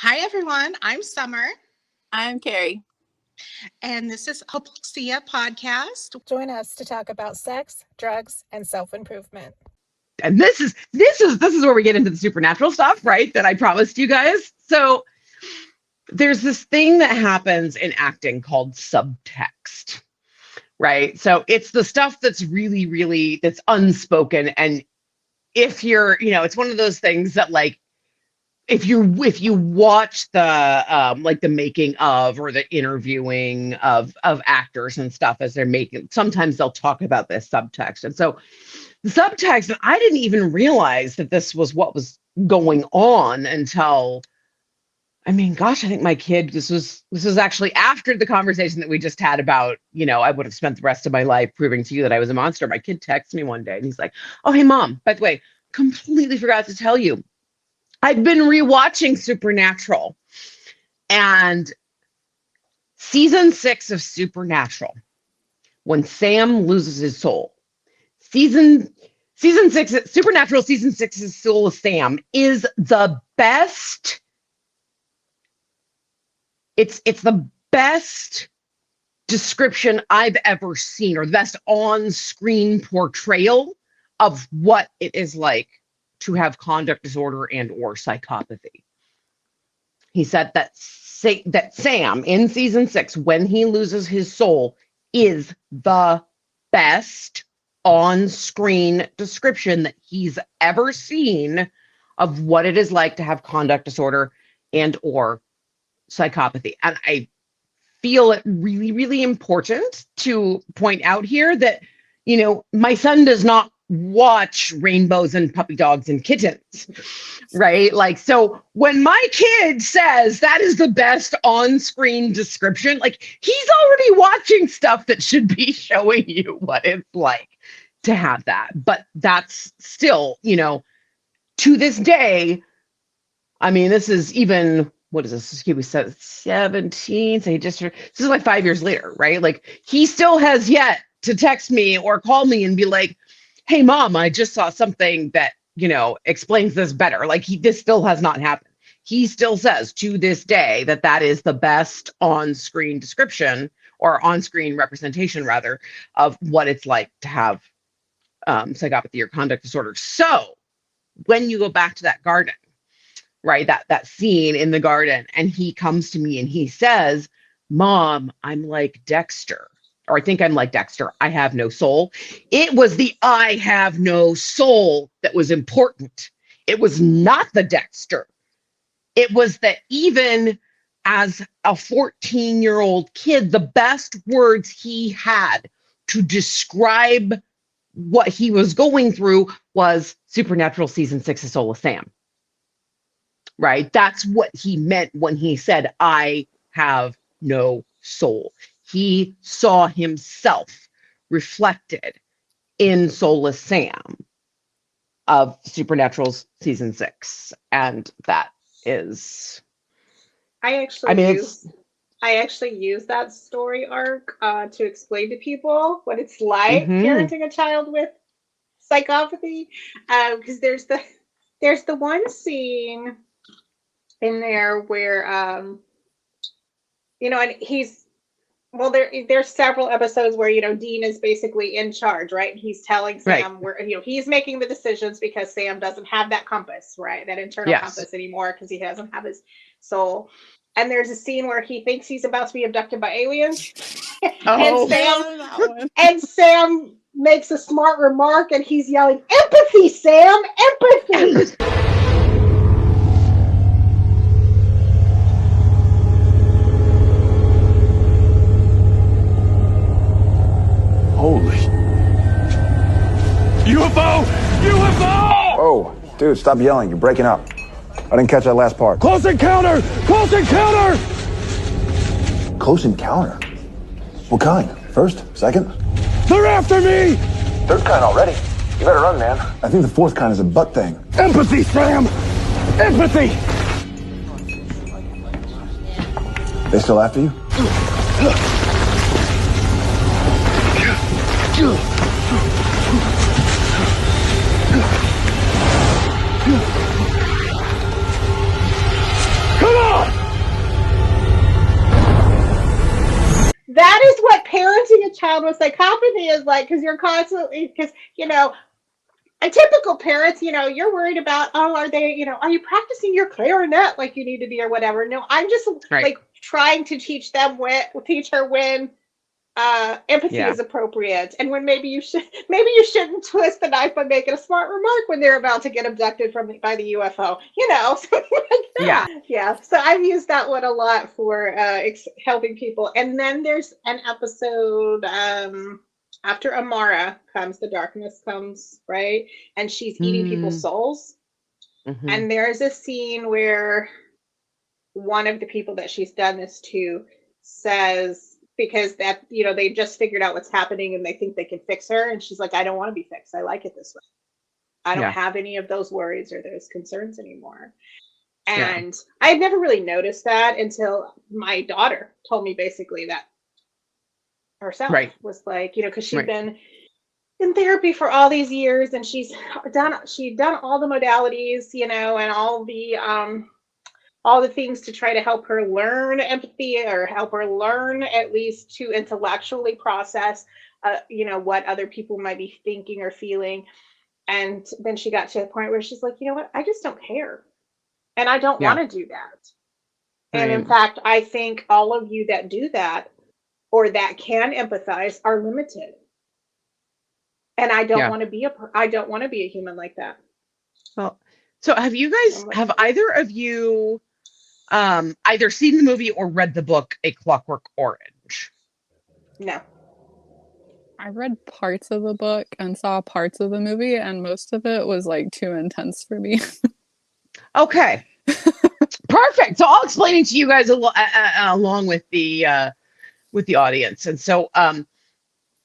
Hi, everyone. I'm Summer. I'm Carrie. And this is Hopelexia Podcast. Join us to talk about sex, drugs, and self-improvement. And this is where we get into the supernatural stuff, right? That I promised you guys. So there's this thing that happens in acting called subtext, right? So it's the stuff that's really, really, that's unspoken. And if you're, it's one of those things that, like, if you watch the like the making of or the interviewing of actors and stuff as they're making, sometimes they'll talk about this subtext. And so the subtext, and I didn't even realize that this was what was going on until, I think my kid, this was actually after the conversation that we just had about, I would have spent the rest of my life proving to you that I was a monster. My kid texted me one day and he's like, "Oh, hey mom, by the way, completely forgot to tell you, I've been rewatching Supernatural, and season 6 of Supernatural, when Sam loses his soul, season 6, Supernatural season 6's Soulless Sam is the best. It's the best description I've ever seen, or the best on-screen portrayal of what it is like to have conduct disorder and or psychopathy." He said that Sam in season 6, when he loses his soul, is the best on-screen description that he's ever seen of what it is like to have conduct disorder and or psychopathy. And I feel it really, really important to point out here that, my son does not watch rainbows and puppy dogs and kittens, right? Like, so when my kid says that is the best on-screen description, like, he's already watching stuff that should be showing you what it's like to have that. But that's still, to this day, this is even, what is this? He was 17. So this is like 5 years later, right? Like, he still has yet to text me or call me and be like, "Hey mom, I just saw something that, explains this better." Like, this still has not happened. He still says to this day that is the best on-screen description, or on-screen representation rather, of what it's like to have psychopathy or conduct disorder. So when you go back to that garden, right, that scene in the garden, and he comes to me and he says, "Mom, I'm like Dexter." Or I think I'm like Dexter. I have no soul. It was the "I have no soul" that was important. It was not the Dexter. It was that even as a 14-year-old kid, the best words he had to describe what he was going through was Supernatural season 6 of Soulless Sam. Right? That's what he meant when he said, "I have no soul." He saw himself reflected in Soulless Sam of Supernatural's season 6. And that is, I actually use that story arc to explain to people what it's like parenting a child with psychopathy. Because there's the one scene in there where, and there's several episodes where, Dean is basically in charge, right? He's telling Sam where, he's making the decisions because Sam doesn't have that compass, right? That internal compass anymore, because he doesn't have his soul. And there's a scene where he thinks he's about to be abducted by aliens. And Sam makes a smart remark and he's yelling, "Empathy, Sam, empathy." Holy. UFO! UFO! Oh, dude, stop yelling. You're breaking up. I didn't catch that last part. Close encounter! Close encounter! Close encounter? What kind? First? Second? They're after me! Third kind already. You better run, man. I think the fourth kind is a butt thing. Empathy, Sam! Empathy! They still after you? Come on! that is what parenting a child with psychopathy is like, because you're constantly, because, a typical parent, you're worried about, are they, are you practicing your clarinet like you need to be or whatever? No, I'm just like trying to teach her when empathy is appropriate, and when maybe you shouldn't twist the knife by making a smart remark when they're about to get abducted by the UFO, something like that. Yeah. So I've used that one a lot for helping people. And then there's an episode after Amara comes, the darkness comes, right? And she's eating people's souls. Mm-hmm. And there's a scene where one of the people that she's done this to says, because that, they just figured out what's happening and they think they can fix her. And she's like, I don't want to be fixed. I like it this way. I don't have any of those worries or those concerns anymore. And I had never really noticed that until my daughter told me basically that herself. Was like, because she'd been in therapy for all these years, and she'd done all the modalities, and all the things to try to help her learn empathy, or help her learn at least to intellectually process, what other people might be thinking or feeling. And then she got to a point where she's like, you know what, I just don't care. And I don't want to do that. And in fact, I think all of you that do that, or that can empathize, are limited. And I don't want to be a human like that. Well, so have either of you either seen the movie or read the book A Clockwork Orange? No. I read parts of the book and saw parts of the movie, and most of it was like too intense for me. Okay. Perfect. So I'll explain it to you guys along with the audience. And so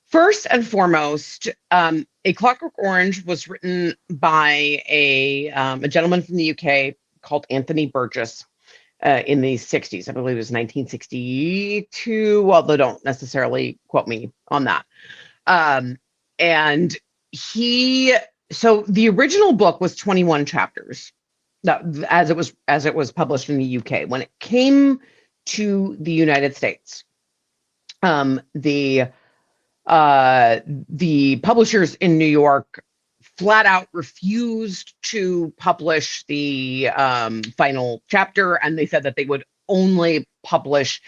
first and foremost, A Clockwork Orange was written by a gentleman from the UK called Anthony Burgess in the 60s. I believe it was 1962, although don't necessarily quote me on that. And so the original book was 21 chapters, as it was published in the UK. When it came to the United States, the publishers in New York flat out refused to publish the final chapter, and they said that they would only publish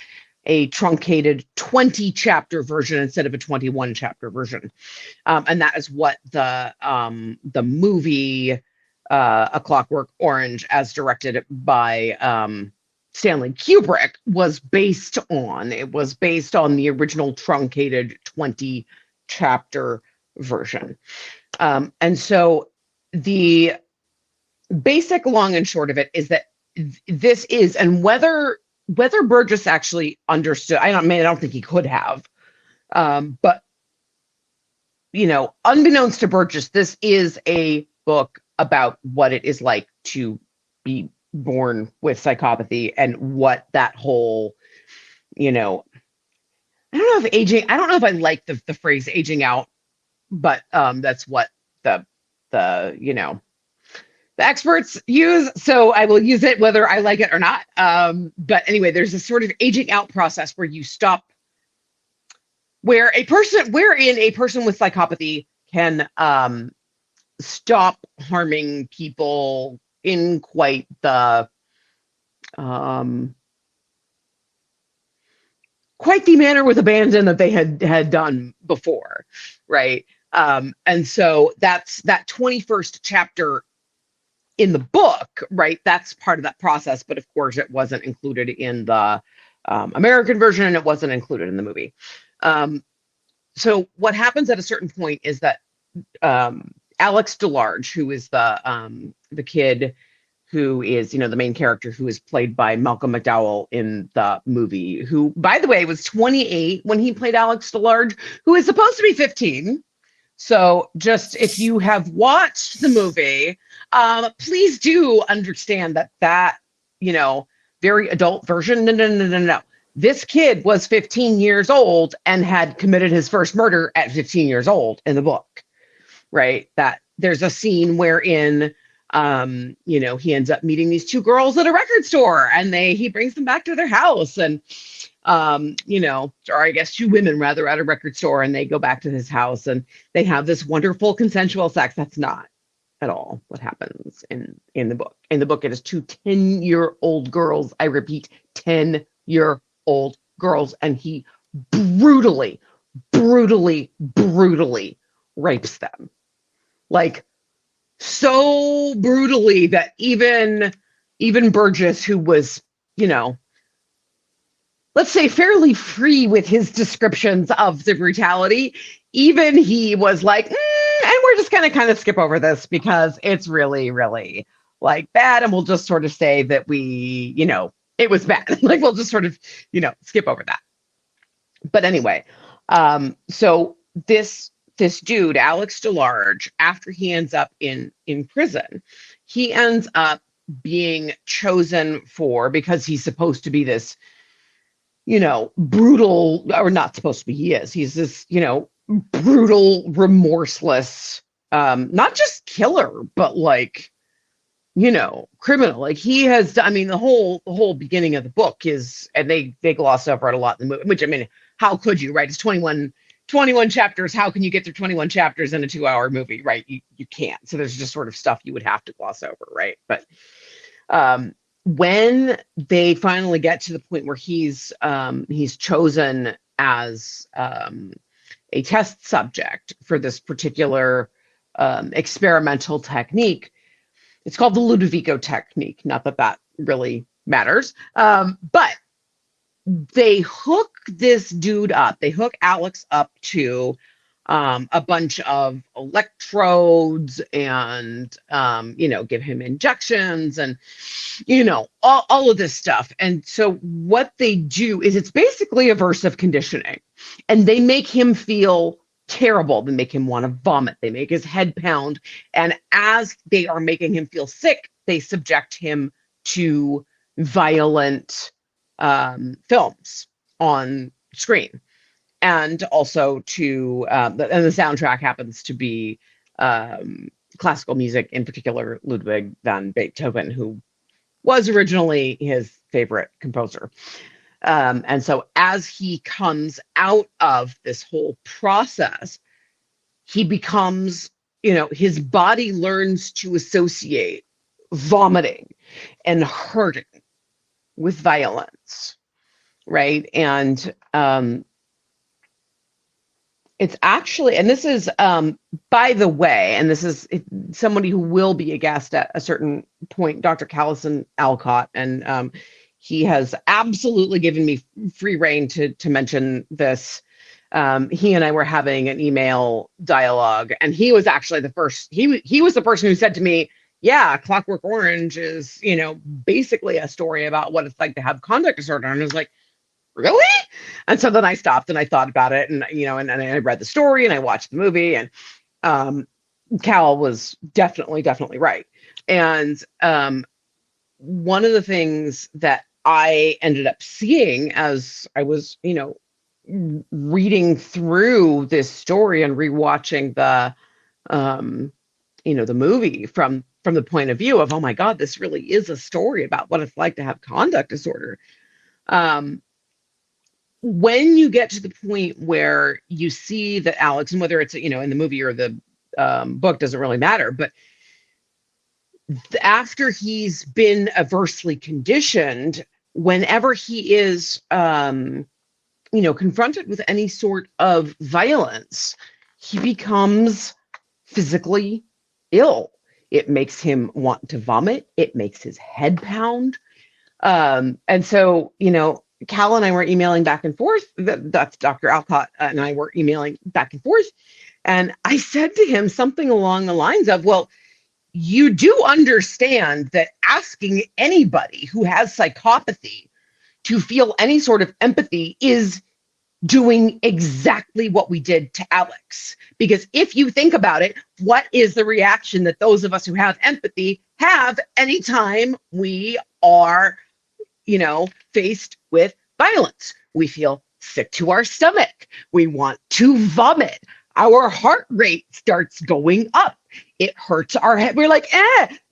a truncated 20 chapter version instead of a 21 chapter version. And that is what the movie A Clockwork Orange, as directed by Stanley Kubrick, was based on. It was based on the original truncated 20 chapter version. And so the basic long and short of it is that this is, and whether Burgess actually understood, I don't think he could have, but unbeknownst to Burgess, this is a book about what it is like to be born with psychopathy, and what that whole, I don't know if I like the phrase aging out, but that's what the experts use, so I will use it whether I like it or not. But anyway, there's a sort of aging out process where you stop, wherein a person with psychopathy can stop harming people in quite the manner with abandon that they had done before, right? And so that's that 21st chapter in the book, right? That's part of that process, but of course it wasn't included in the American version, and it wasn't included in the movie. So what happens at a certain point is that Alex DeLarge, who is the kid who is, the main character, who is played by Malcolm McDowell in the movie, who, by the way, was 28 when he played Alex DeLarge, who is supposed to be 15. So just, if you have watched the movie, please do understand that, very adult version. No. This kid was 15 years old and had committed his first murder at 15 years old in the book, right? That there's a scene wherein, he ends up meeting these two girls at a record store, and he brings them back to their house. And or I guess two women rather, at a record store, and they go back to his house and they have this wonderful consensual sex. That's not at all what happens in the book. In the book, it is two 10-year-old girls. I repeat, 10-year-old girls, and he brutally, brutally, brutally rapes them. Like, so brutally that even Burgess, who was, let's say fairly free with his descriptions of the brutality, even he was like, and we're just going to kind of skip over this because it's really, really like bad. And we'll just sort of say that it was bad. Like, we'll just sort of, skip over that. But anyway, so this dude, Alex DeLarge, after he ends up in prison, he ends up being chosen because he's supposed to be this, brutal, or not supposed to be, he's this, brutal, remorseless, not just killer, but like, criminal. Like, he has, the whole beginning of the book is, and they gloss over it a lot in the movie, which, how could you, right? It's 21 chapters. How can you get through 21 chapters in a 2-hour movie, right? You can't. So there's just sort of stuff you would have to gloss over, right? But when they finally get to the point where he's chosen as a test subject for this particular experimental technique, it's called the Ludovico technique. Not that really matters, but they hook this dude up. They hook Alex up to a bunch of electrodes and, give him injections and, all of this stuff. And so what they do is it's basically aversive conditioning, and they make him feel terrible. They make him want to vomit. They make his head pound. And as they are making him feel sick, they subject him to violent films on screen. And also to, and the soundtrack happens to be classical music, in particular Ludwig van Beethoven, who was originally his favorite composer. And so as he comes out of this whole process, he becomes, his body learns to associate vomiting and hurting with violence, right? And it's actually, and this is, by the way, and this is somebody who will be a guest at a certain point, Dr. Callison Alcott, and he has absolutely given me free rein to mention this. He and I were having an email dialogue, and he was actually the first, he was the person who said to me, yeah, Clockwork Orange is, basically a story about what it's like to have conduct disorder. And I was like, really? And so then I stopped and I thought about it, and and I read the story and I watched the movie, and Cal was definitely right. And one of the things that I ended up seeing as I was reading through this story and rewatching the the movie from the point of view of, oh my God, this really is a story about what it's like to have conduct disorder. When you get to the point where you see that Alex, and whether it's, in the movie or the book, doesn't really matter, but after he's been aversely conditioned, whenever he is, confronted with any sort of violence, he becomes physically ill. It makes him want to vomit. It makes his head pound. And so, Cal and I were emailing back and forth. That's Dr. Alcott and I were emailing back and forth. And I said to him something along the lines of, well, you do understand that asking anybody who has psychopathy to feel any sort of empathy is doing exactly what we did to Alex. Because if you think about it, what is the reaction that those of us who have empathy have anytime we are faced with violence? We feel sick to our stomach. We want to vomit. Our heart rate starts going up. It hurts our head. We're like,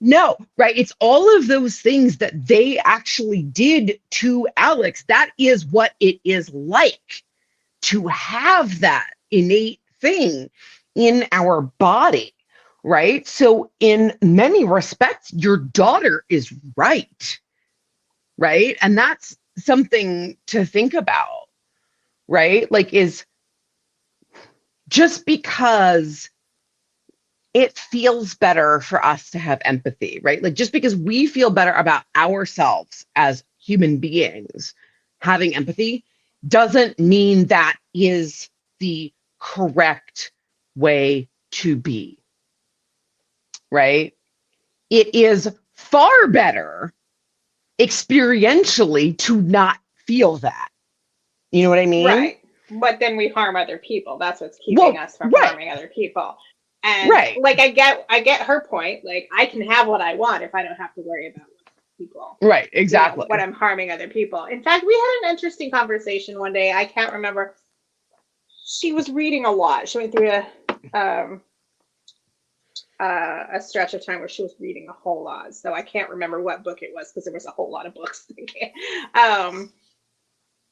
no, right? It's all of those things that they actually did to Alex. That is what it is like to have that innate thing in our body, right? So in many respects, your daughter is right? And that's something to think about, right? Like, is just because it feels better for us to have empathy, right? Like, just because we feel better about ourselves as human beings, having empathy doesn't mean that is the correct way to be, right? It is far better experientially to not feel that. You know what I mean? Right. But then we harm other people. That's what's keeping us from harming other people. And like, I get her point. Like, I can have what I want if I don't have to worry about people. Right. Exactly. When I'm harming other people. In fact, we had an interesting conversation one day. I can't remember. She was reading a lot. She went through a stretch of time where she was reading a whole lot. So I can't remember what book it was because there was a whole lot of books.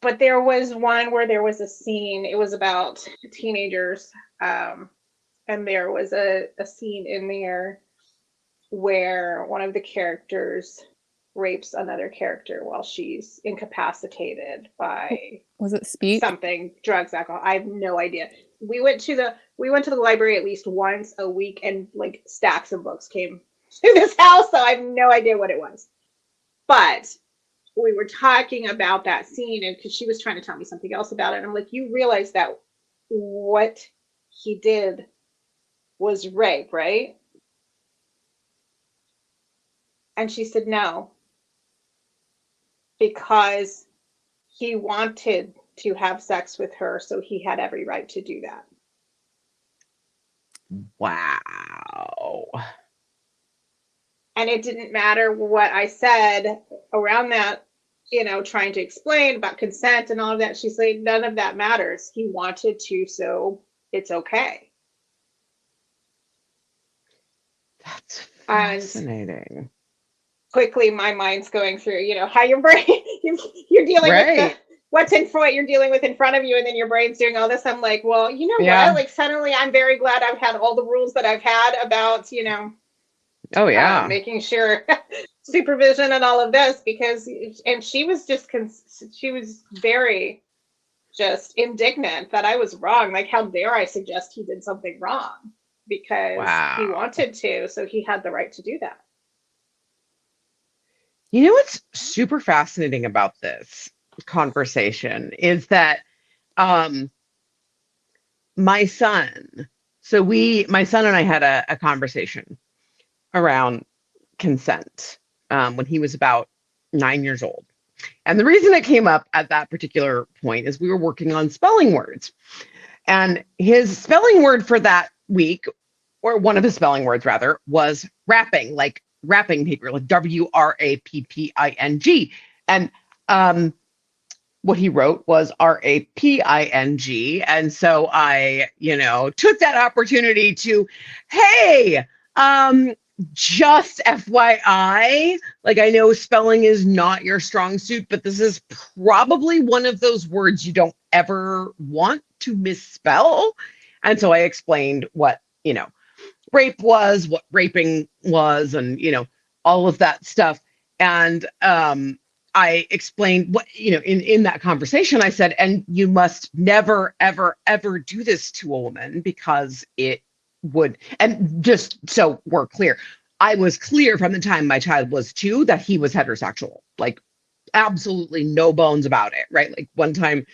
But there was one where there was a scene. It was about teenagers. And there was a scene in there where one of the characters rapes another character while she's incapacitated by was it speech? Something, drugs, alcohol. I have no idea. We went to the library at least once a week, and like stacks of books came to this house, so I have no idea what it was. But we were talking about that scene, and because she was trying to tell me something else about it, and I'm like, you realize that what he did was rape, right? And she said no, because he wanted to have sex with her, so he had every right to do that. Wow. And it didn't matter what I said around that, trying to explain about consent and all of that. She's like, none of that matters. He wanted to, so it's okay. That's fascinating. And quickly, my mind's going through, how your brain, you're dealing with what you're dealing with in front of you, and then your brain's doing all this. I'm like, well, you know what? Like, suddenly I'm very glad I've had all the rules that I've had about, making sure supervision and all of this, because, and she was very just indignant that I was wrong. Like, how dare I suggest he did something wrong? Because he wanted to, so he had the right to do that. You know what's super fascinating about this conversation is that my son and I had a conversation around consent when he was about 9 years old. And the reason it came up at that particular point is we were working on spelling words. And his spelling word for that week, or one of his spelling words rather, was wrapping, like wrapping paper, like WRAPPING. And what he wrote was RAPING. And so I, took that opportunity to, hey, just FYI, like, I know spelling is not your strong suit, but this is probably one of those words you don't ever want to misspell. And so I explained what, rape was, what raping was, and, all of that stuff. And I explained what, in that conversation, I said, and you must never, ever, ever do this to a woman, because it would, and just so we're clear, I was clear from the time my child was 2 that he was heterosexual, like absolutely no bones about it, right? Like, one time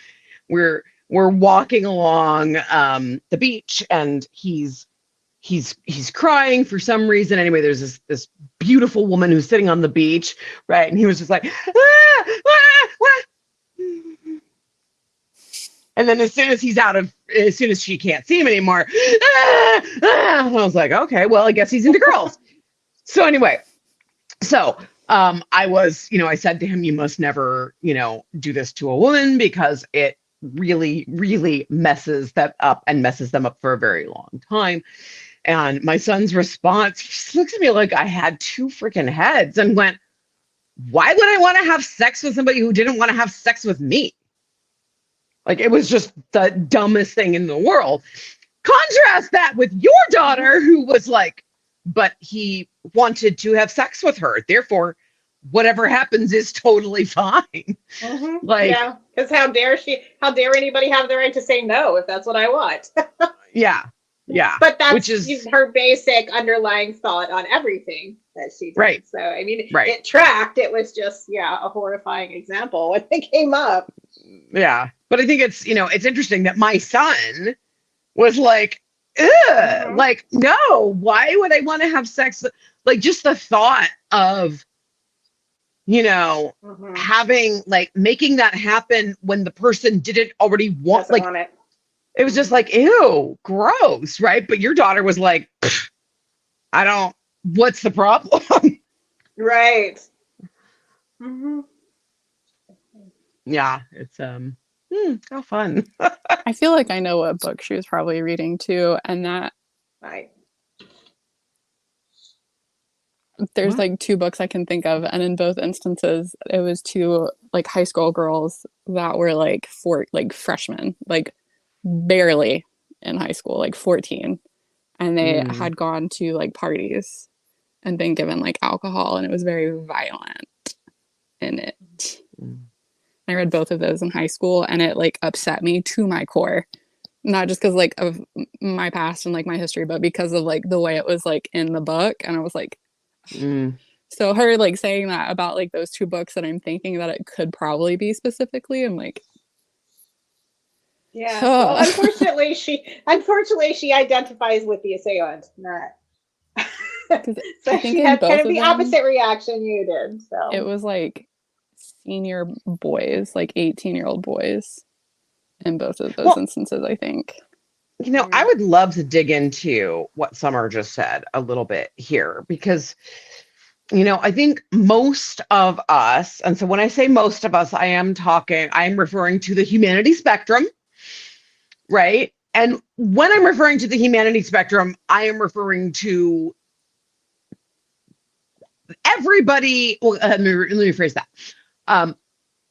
we're walking along the beach, and he's crying for some reason. Anyway, there's this beautiful woman who's sitting on the beach, right? And he was just like, ah, ah, ah. And then as soon as she can't see him anymore, I was like, okay, well, I guess he's into girls. So anyway, I was, I said to him, you must never, do this to a woman, because it really, really messes that up and messes them up for a very long time. And my son's response, he just looks at me like I had two freaking heads and went, why would I want to have sex with somebody who didn't want to have sex with me? Like, it was just the dumbest thing in the world. Contrast that with your daughter, who was like, but he wanted to have sex with her. Therefore, whatever happens is totally fine. Mm-hmm. Like, yeah, because how dare anybody have the right to say no if that's what I want? yeah. But that's which is her basic underlying thought on everything that she did. Right. So, I mean, Right. it tracked. It was just, a horrifying example when it came up. Yeah. But I think it's, it's interesting that my son was like, ugh, Mhm. like, no, why would I want to have sex? Like, just the thought of, Mhm. having, like, making that happen when the person didn't already want, Doesn't like, want it. it was just like, ew, gross, right? But your daughter was like, what's the problem? Right. Mm-hmm. Yeah, it's, how fun. I feel like I know what book she was probably reading too, and that Right. there's What? like two books I can think of, and in both instances it was two like high school girls that were like freshmen, like barely in high school, like 14, and they had gone to like parties and been given like alcohol, and it was very violent in it. I read both of those in high school, and it like upset me to my core, not just because like of my past and like my history, but because of like the way it was like in the book. And I was like, so her like saying that about like those two books that I'm thinking that it could probably be specifically, I'm like, Yeah. Well, unfortunately, she identifies with the assailant, not. So she had kind of the opposite reaction you did. So it was like senior boys, like 18-year-old boys in both of those instances, I think. I would love to dig into what Summer just said a little bit here, because, I think most of us, and so when I say most of us, I'm referring to the humanity spectrum, right? And when I'm referring to the humanity spectrum, I am referring to everybody. Well, let me rephrase that.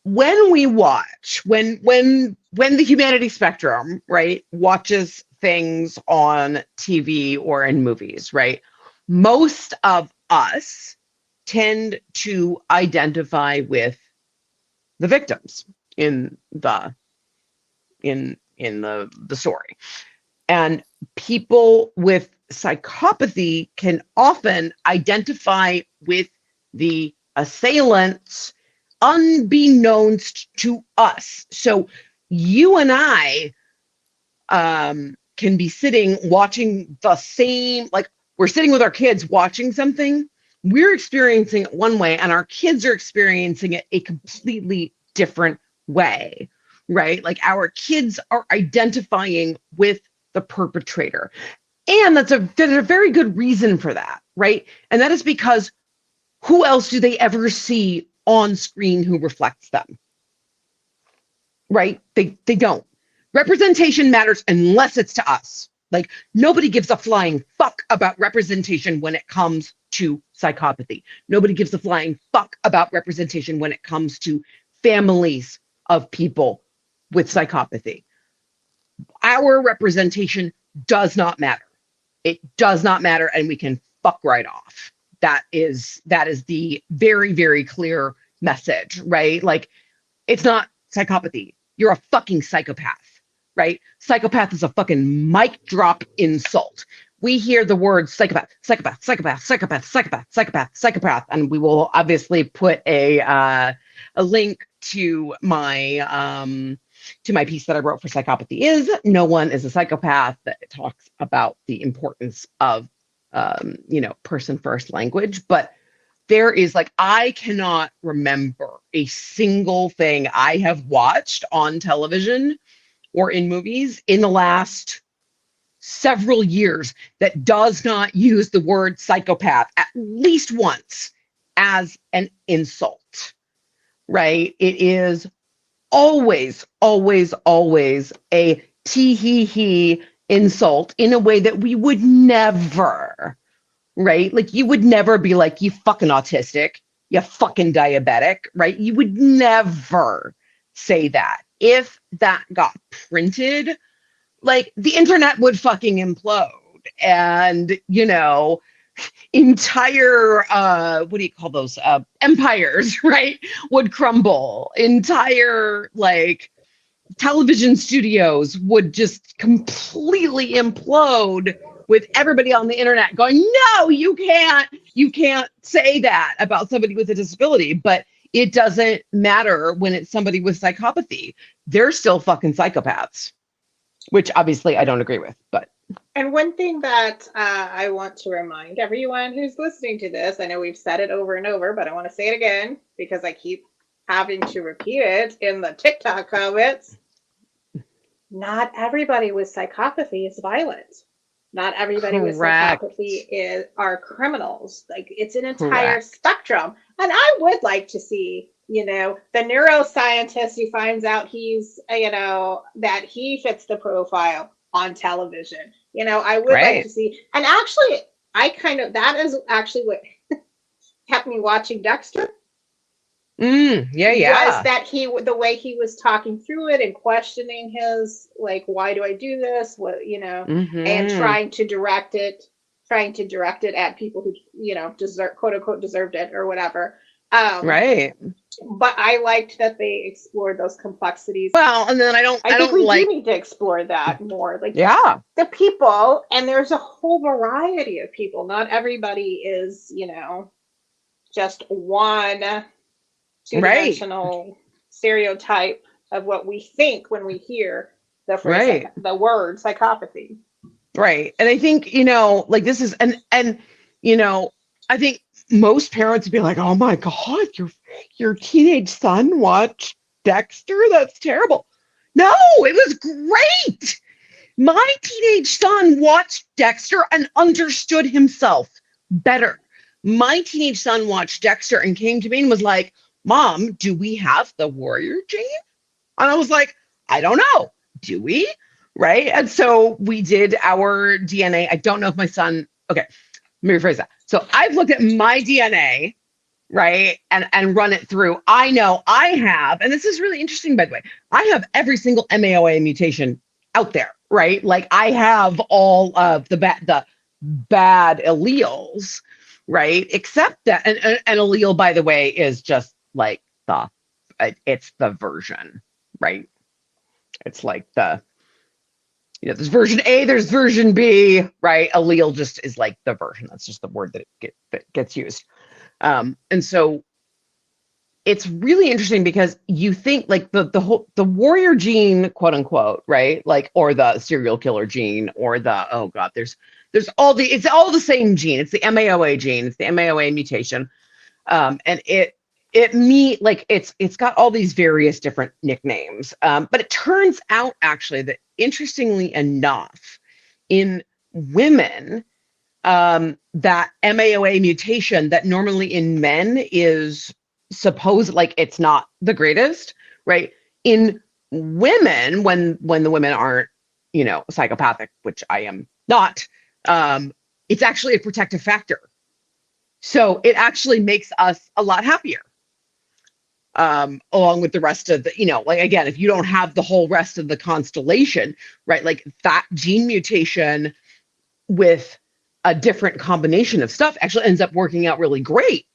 When we watch, when the humanity spectrum, right, watches things on TV or in movies, right, most of us tend to identify with the victims in the story. And people with psychopathy can often identify with the assailants unbeknownst to us. So you and I can be sitting watching the same, like, we're sitting with our kids watching something. We're experiencing it one way, and our kids are experiencing it a completely different way, right? Like, our kids are identifying with the perpetrator. And there's a very good reason for that, right? And that is because who else do they ever see on screen who reflects them? Right? They don't. Representation matters unless it's to us. Like, nobody gives a flying fuck about representation when it comes to psychopathy. Nobody gives a flying fuck about representation when it comes to families of people with psychopathy. Our representation does not matter. It does not matter, and we can fuck right off. That is the very, very clear message, right? Like, it's not psychopathy. You're a fucking psychopath, right? Psychopath is a fucking mic drop insult. We hear the word psychopath, psychopath, psychopath, psychopath, psychopath, psychopath, psychopath, and we will obviously put a link to my piece that I wrote for Psychopathy Is No One is a Psychopath, that talks about the importance of person first language. But there is, like, I cannot remember a single thing I have watched on television or in movies in the last several years that does not use the word psychopath at least once as an insult, right? It is always, always, always a tee hee hee, insult in a way that we would never, right? Like you would never be like, you fucking autistic, you fucking diabetic, right? You would never say that. If that got printed, like the internet would fucking implode, and entire what do you call those empires, right, would crumble. Entire like television studios would just completely implode, with everybody on the internet going, no, you can't say that about somebody with a disability. But it doesn't matter when it's somebody with psychopathy. They're still fucking psychopaths, which obviously I don't agree with. But And one thing that I want to remind everyone who's listening to this, I know we've said it over and over, but I want to say it again because I keep having to repeat it in the TikTok comments. Not everybody with psychopathy is violent. Not everybody with psychopathy are criminals. Like, it's an entire spectrum. And I would like to see, the neuroscientist who finds out he's, that he fits the profile on television. I would like to see. And actually, that is actually what kept me watching Dexter. Was that the way he was talking through it and questioning his, like, why do I do this? What, and trying to direct it at people who, deserve, quote unquote, deserved it or whatever. Right. But I liked that they explored those complexities. Well, and then I think we do need to explore that more. Like, the people, and there's a whole variety of people. Not everybody is, just one two-dimensional stereotype of what we think when we hear the phrase, the word psychopathy. Right. And I think, like this is, and I think most parents would be like, oh my God, your teenage son watched Dexter? That's terrible. No, it was great. My teenage son watched Dexter and understood himself better. My teenage son watched Dexter and came to me and was like, Mom, do we have the warrior gene? And I was like, I don't know. Do we? Right. And so we did our DNA. I don't know if my son, okay, let me rephrase that. So I've looked at my DNA, right, and run it through. I know I have, and this is really interesting, by the way, I have every single MAOA mutation out there, right? Like I have all of the bad alleles, right? Except that an allele, by the way, is just like it's the version, right? It's like there's version A, there's version B, right? Allele just is like the version. That's just the word that gets used. And so it's really interesting because you think like the warrior gene, quote unquote, right? Like, or the serial killer gene, or oh God, there's it's all the same gene. It's the MAOA gene. It's the MAOA mutation. And it's got all these various different nicknames. But it turns out actually that, interestingly enough, in women, that MAOA mutation that normally in men is supposed, like, it's not the greatest, right? In women, when the women aren't, psychopathic, which I am not, it's actually a protective factor. So it actually makes us a lot happier. Along with the rest of the, like, again, if you don't have the whole rest of the constellation, right, like that gene mutation with a different combination of stuff actually ends up working out really great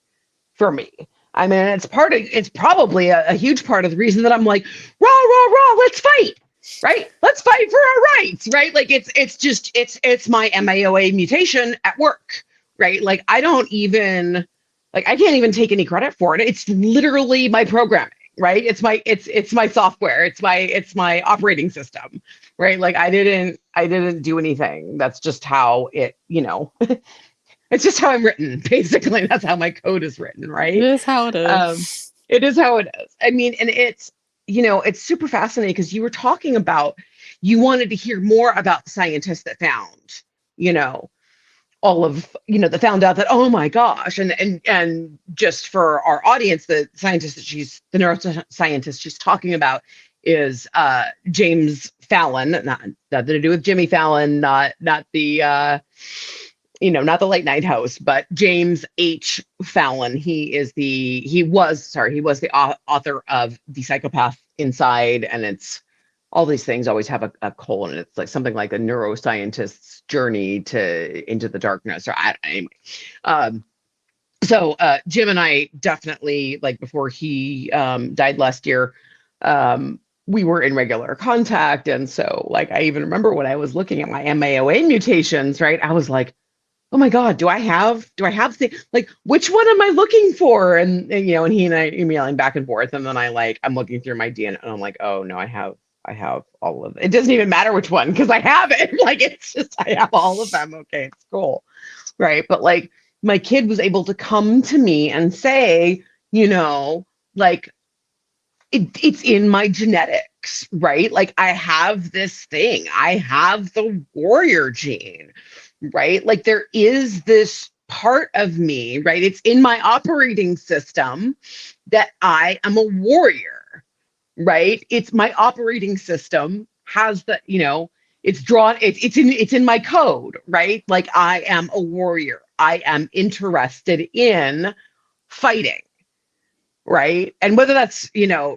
for me. I mean, it's probably a huge part of the reason that I'm like, rah, let's fight, right? Let's fight for our rights, right? Like it's my MAOA mutation at work, right? Like I can't even take any credit for it. It's literally my programming, right? It's my software. It's my operating system, right? Like I didn't do anything. That's just how it, it's just how I'm written. Basically, that's how my code is written, right? It is how it is. It is how it is. I mean, and it's, it's super fascinating because you were talking about, you wanted to hear more about the scientists that found, all of, that found out that, oh my gosh. And just for our audience, the neuroscientist she's talking about is James Fallon, nothing to do with Jimmy Fallon, not the not the late night host, but James H. Fallon. He was the author of The Psychopath Inside, and it's all these things always have a colon. It's like something like a neuroscientist's journey into the darkness. Or so Jim and I definitely, like, before he died last year, we were in regular contact, and so, like, I even remember when I was looking at my MAOA mutations, right? I was like, oh my God, do I have like, which one am I looking for? And he and I emailing back and forth, and then I'm looking through my DNA, and I'm like, oh no, I have all of it. It doesn't even matter which one, because I have it. Like, it's just, I have all of them. Okay, it's cool, right? But like, my kid was able to come to me and say, like, it's in my genetics, right? Like, I have this thing. I have the warrior gene, right? Like, there is this part of me, right? It's in my operating system that I am a warrior, right? It's my operating system has the, it's drawn, it's in my code, right? Like, I am a warrior. I am interested in fighting, right? And whether that's,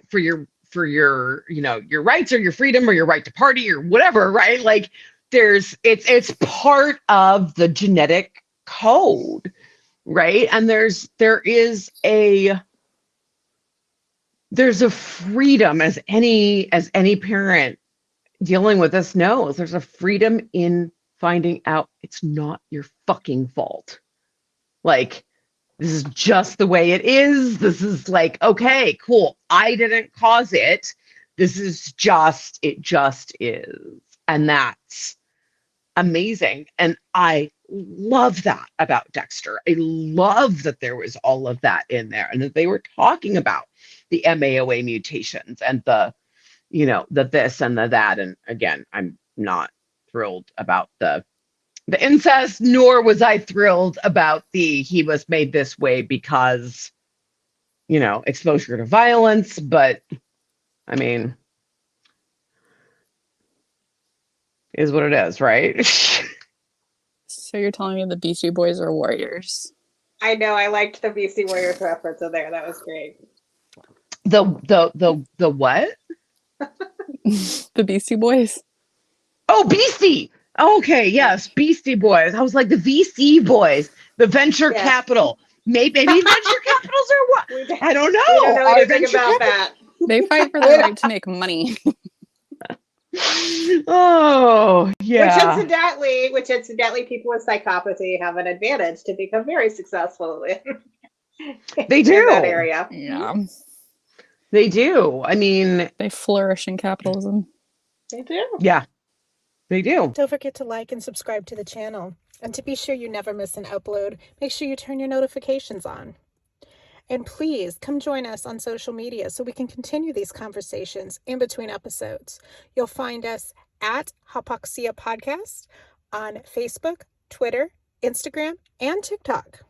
for your your rights or your freedom or your right to party or whatever, right? Like, it's part of the genetic code, right? And there's a freedom, as any parent dealing with this knows. There's a freedom in finding out it's not your fucking fault. Like, this is just the way it is. This is like, okay, cool. I didn't cause it. This is it just is. And that's amazing. And I love that about Dexter. I love that there was all of that in there, and that they were talking about the MAOA mutations and the this and the that. And again, I'm not thrilled about the incest, nor was I thrilled about he was made this way because, exposure to violence. But I mean, is what it is, right? So you're telling me the Beastie Boys are warriors? I know. I liked the Beastie Warriors reference in there. That was great. The what? The Beastie Boys. Oh, Beastie. Okay, yes, Beastie Boys. I was like, the VC boys, the venture capital. Maybe venture capitals are what? I don't know. We don't know anything about that. They fight for the right to make money. Oh, yeah. Which incidentally, people with psychopathy have an advantage to become very successful in. They do. In that area. Yeah. They do. I mean, they flourish in capitalism. They do. Yeah. They do. Don't forget to like and subscribe to the channel. And to be sure you never miss an upload, make sure you turn your notifications on. And please come join us on social media so we can continue these conversations in between episodes. You'll find us at Hypoxia Podcast on Facebook, Twitter, Instagram, and TikTok.